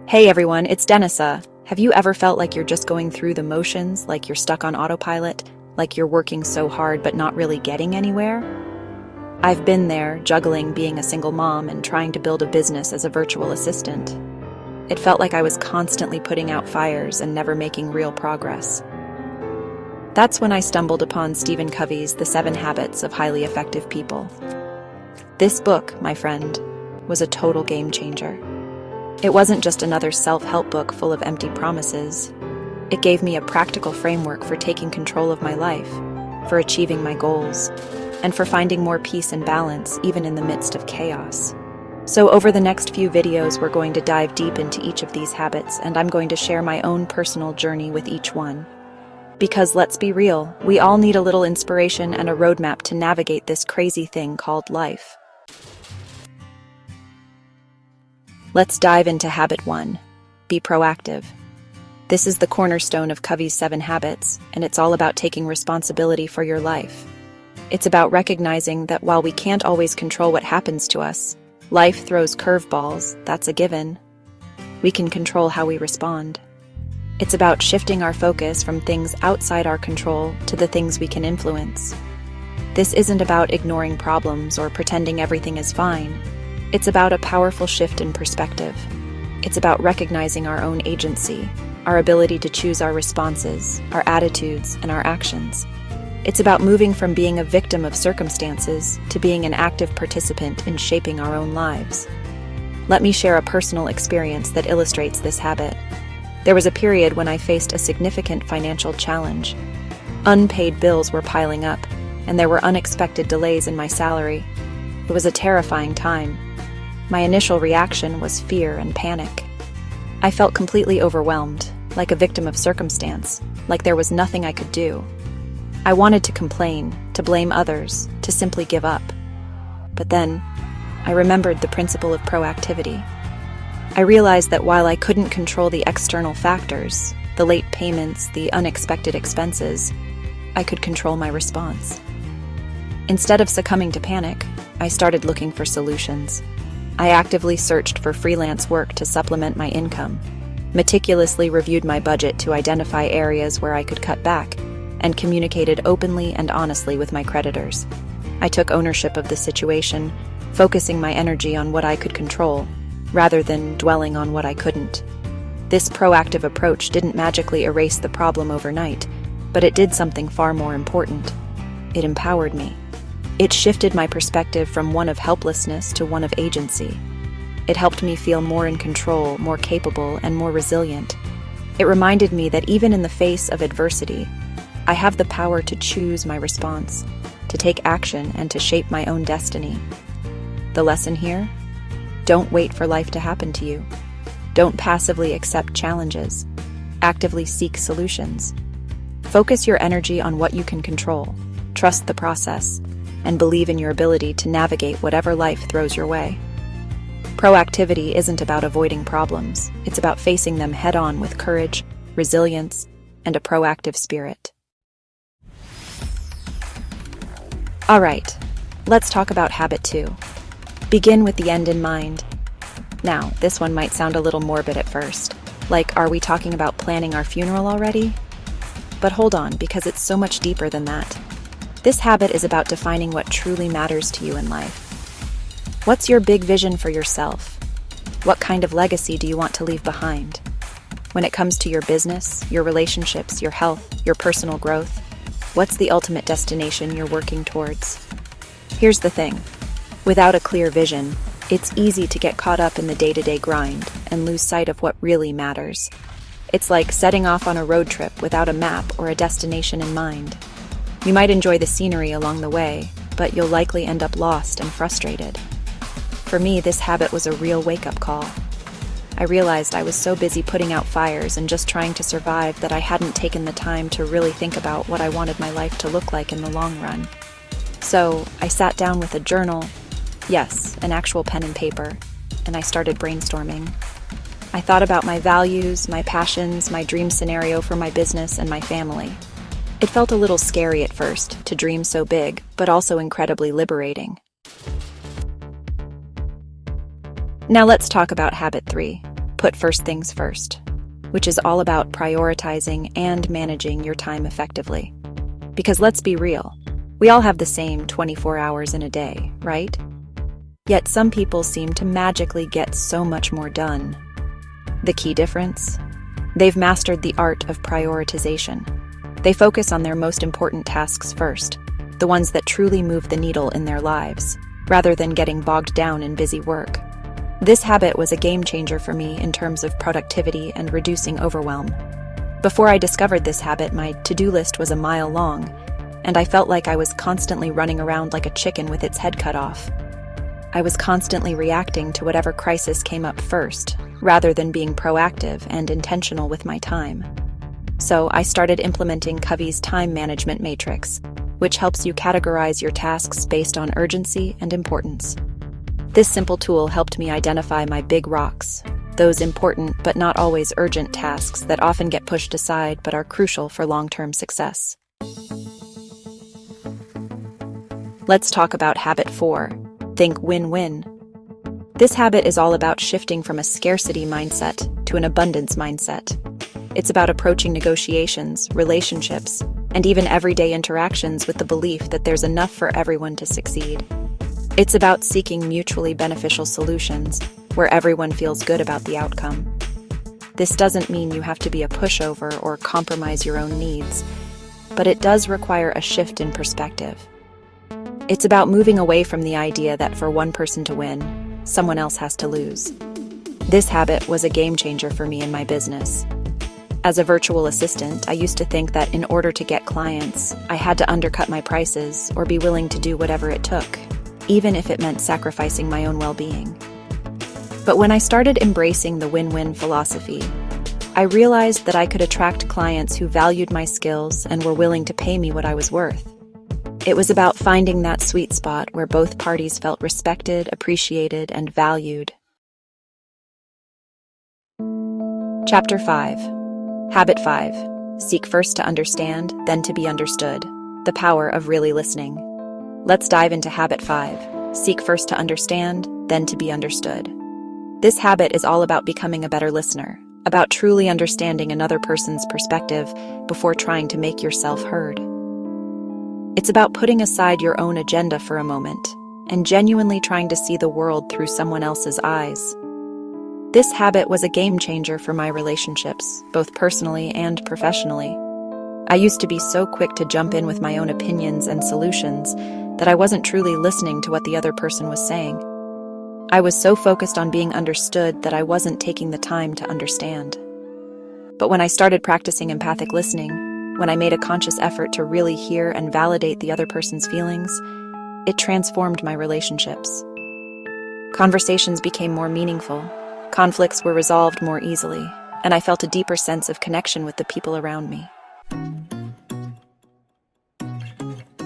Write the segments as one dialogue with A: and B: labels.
A: Hey everyone, it's Denisa. Have you ever felt like you're just going through the motions, like you're stuck on autopilot, like you're working so hard but not really getting anywhere? I've been there, juggling being a single mom and trying to build a business as a virtual assistant. It felt like I was constantly putting out fires and never making real progress. That's when I stumbled upon Stephen Covey's The 7 Habits of Highly Effective People. This book, my friend, was a total game changer. It wasn't just another self-help book full of empty promises. It gave me a practical framework for taking control of my life, for achieving my goals, and for finding more peace and balance even in the midst of chaos. So over the next few videos, we're going to dive deep into each of these habits, and I'm going to share my own personal journey with each one. Because let's be real, we all need a little inspiration and a roadmap to navigate this crazy thing called life. Let's dive into habit 1. Be proactive. This is the cornerstone of Covey's 7 Habits, and it's all about taking responsibility for your life. It's about recognizing that while we can't always control what happens to us, life throws curveballs, that's a given. We can control how we respond. It's about shifting our focus from things outside our control to the things we can influence. This isn't about ignoring problems or pretending everything is fine. It's about a powerful shift in perspective. It's about recognizing our own agency, our ability to choose our responses, our attitudes, and our actions. It's about moving from being a victim of circumstances to being an active participant in shaping our own lives. Let me share a personal experience that illustrates this habit. There was a period when I faced a significant financial challenge. Unpaid bills were piling up, and there were unexpected delays in my salary. It was a terrifying time. My initial reaction was fear and panic. I felt completely overwhelmed, like a victim of circumstance, like there was nothing I could do. I wanted to complain, to blame others, to simply give up. But then, I remembered the principle of proactivity. I realized that while I couldn't control the external factors, the late payments, the unexpected expenses, I could control my response. Instead of succumbing to panic, I started looking for solutions. I actively searched for freelance work to supplement my income, meticulously reviewed my budget to identify areas where I could cut back, and communicated openly and honestly with my creditors. I took ownership of the situation, focusing my energy on what I could control, rather than dwelling on what I couldn't. This proactive approach didn't magically erase the problem overnight, but it did something far more important. It empowered me. It shifted my perspective from one of helplessness to one of agency. It helped me feel more in control, more capable, and more resilient. It reminded me that even in the face of adversity, I have the power to choose my response, to take action, and to shape my own destiny. The lesson here? Don't wait for life to happen to you. Don't passively accept challenges. Actively seek solutions. Focus your energy on what you can control. Trust the process, and believe in your ability to navigate whatever life throws your way. Proactivity isn't about avoiding problems. It's about facing them head-on with courage, resilience, and a proactive spirit. All right, let's talk about habit 2. Begin with the end in mind. Now, this one might sound a little morbid at first. Like, are we talking about planning our funeral already? But hold on, because it's so much deeper than that. This habit is about defining what truly matters to you in life. What's your big vision for yourself? What kind of legacy do you want to leave behind? When it comes to your business, your relationships, your health, your personal growth, what's the ultimate destination you're working towards? Here's the thing. Without a clear vision, it's easy to get caught up in the day-to-day grind and lose sight of what really matters. It's like setting off on a road trip without a map or a destination in mind. You might enjoy the scenery along the way, but you'll likely end up lost and frustrated. For me, this habit was a real wake-up call. I realized I was so busy putting out fires and just trying to survive that I hadn't taken the time to really think about what I wanted my life to look like in the long run. So I sat down with a journal, yes, an actual pen and paper, and I started brainstorming. I thought about my values, my passions, my dream scenario for my business and my family. It felt a little scary at first to dream so big, but also incredibly liberating. Now let's talk about habit 3. Put first things first, which is all about prioritizing and managing your time effectively. Because let's be real, we all have the same 24 hours in a day, right? Yet some people seem to magically get so much more done. The key difference? They've mastered the art of prioritization. They focus on their most important tasks first, the ones that truly move the needle in their lives, rather than getting bogged down in busy work. This habit was a game changer for me in terms of productivity and reducing overwhelm. Before I discovered this habit, my to-do list was a mile long, and I felt like I was constantly running around like a chicken with its head cut off. I was constantly reacting to whatever crisis came up first, rather than being proactive and intentional with my time. So I started implementing Covey's time management matrix, which helps you categorize your tasks based on urgency and importance. This simple tool helped me identify my big rocks, those important but not always urgent tasks that often get pushed aside but are crucial for long-term success. Let's talk about habit 4. Think win-win. This habit is all about shifting from a scarcity mindset to an abundance mindset. It's about approaching negotiations, relationships, and even everyday interactions with the belief that there's enough for everyone to succeed. It's about seeking mutually beneficial solutions where everyone feels good about the outcome. This doesn't mean you have to be a pushover or compromise your own needs, but it does require a shift in perspective. It's about moving away from the idea that for one person to win, someone else has to lose. This habit was a game changer for me in my business. As a virtual assistant, I used to think that in order to get clients, I had to undercut my prices or be willing to do whatever it took, even if it meant sacrificing my own well-being. But when I started embracing the win-win philosophy, I realized that I could attract clients who valued my skills and were willing to pay me what I was worth. It was about finding that sweet spot where both parties felt respected, appreciated, and valued. Chapter 5. Habit 5. Seek first to understand, then to be understood. The power of really listening. Let's dive into Habit 5. Seek first to understand, then to be understood. This habit is all about becoming a better listener, about truly understanding another person's perspective before trying to make yourself heard. It's about putting aside your own agenda for a moment and genuinely trying to see the world through someone else's eyes. This habit was a game changer for my relationships, both personally and professionally. I used to be so quick to jump in with my own opinions and solutions that I wasn't truly listening to what the other person was saying. I was so focused on being understood that I wasn't taking the time to understand. But when I started practicing empathic listening, when I made a conscious effort to really hear and validate the other person's feelings, it transformed my relationships. Conversations became more meaningful, conflicts were resolved more easily, and I felt a deeper sense of connection with the people around me.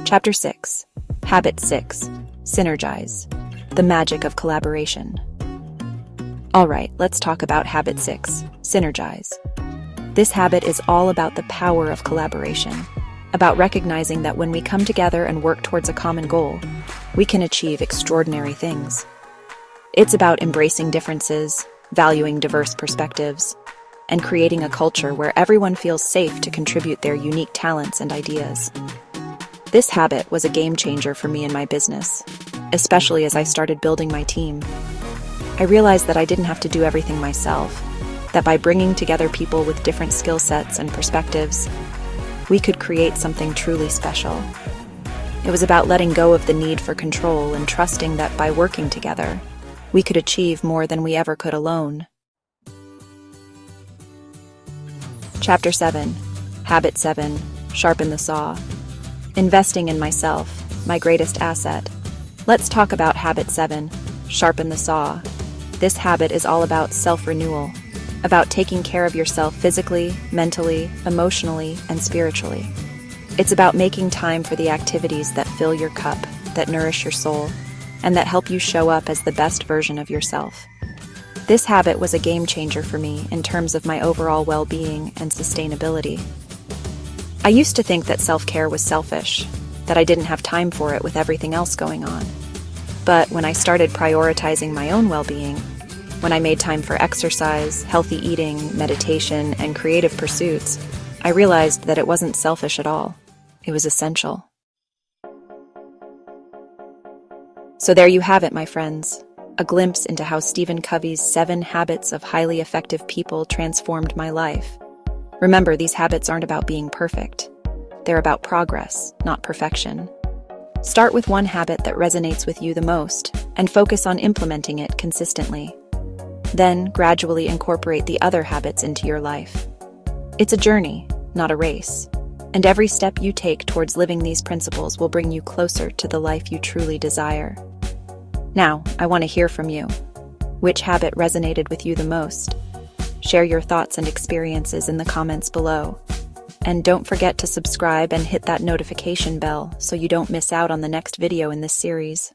A: Chapter 6. Habit 6. Synergize. The magic of collaboration. All right, let's talk about Habit 6. Synergize. This habit is all about the power of collaboration, about recognizing that when we come together and work towards a common goal, we can achieve extraordinary things. It's about embracing differences, valuing diverse perspectives, and creating a culture where everyone feels safe to contribute their unique talents and ideas. This habit was a game changer for me in my business, especially as I started building my team. I realized that I didn't have to do everything myself, that by bringing together people with different skill sets and perspectives, we could create something truly special. It was about letting go of the need for control and trusting that by working together, we could achieve more than we ever could alone. Chapter 7. Habit 7. Sharpen the saw. Investing in myself, my greatest asset. Let's talk about Habit 7. Sharpen the saw. This habit is all about self-renewal, about taking care of yourself physically, mentally, emotionally, and spiritually. It's about making time for the activities that fill your cup, that nourish your soul, and that help you show up as the best version of yourself. This habit was a game changer for me in terms of my overall well-being and sustainability. I used to think that self-care was selfish, that I didn't have time for it with everything else going on. But when I started prioritizing my own well-being, When I made time for exercise, healthy eating, meditation, and creative pursuits, I realized that it wasn't selfish at all. It was essential. So there you have it, my friends. A glimpse into how Stephen Covey's 7 Habits of Highly Effective People transformed my life. Remember, these habits aren't about being perfect. They're about progress, not perfection. Start with one habit that resonates with you the most and focus on implementing it consistently. Then gradually incorporate the other habits into your life. It's a journey, not a race. And every step you take towards living these principles will bring you closer to the life you truly desire. Now, I want to hear from you. Which habit resonated with you the most? Share your thoughts and experiences in the comments below. And don't forget to subscribe and hit that notification bell so you don't miss out on the next video in this series.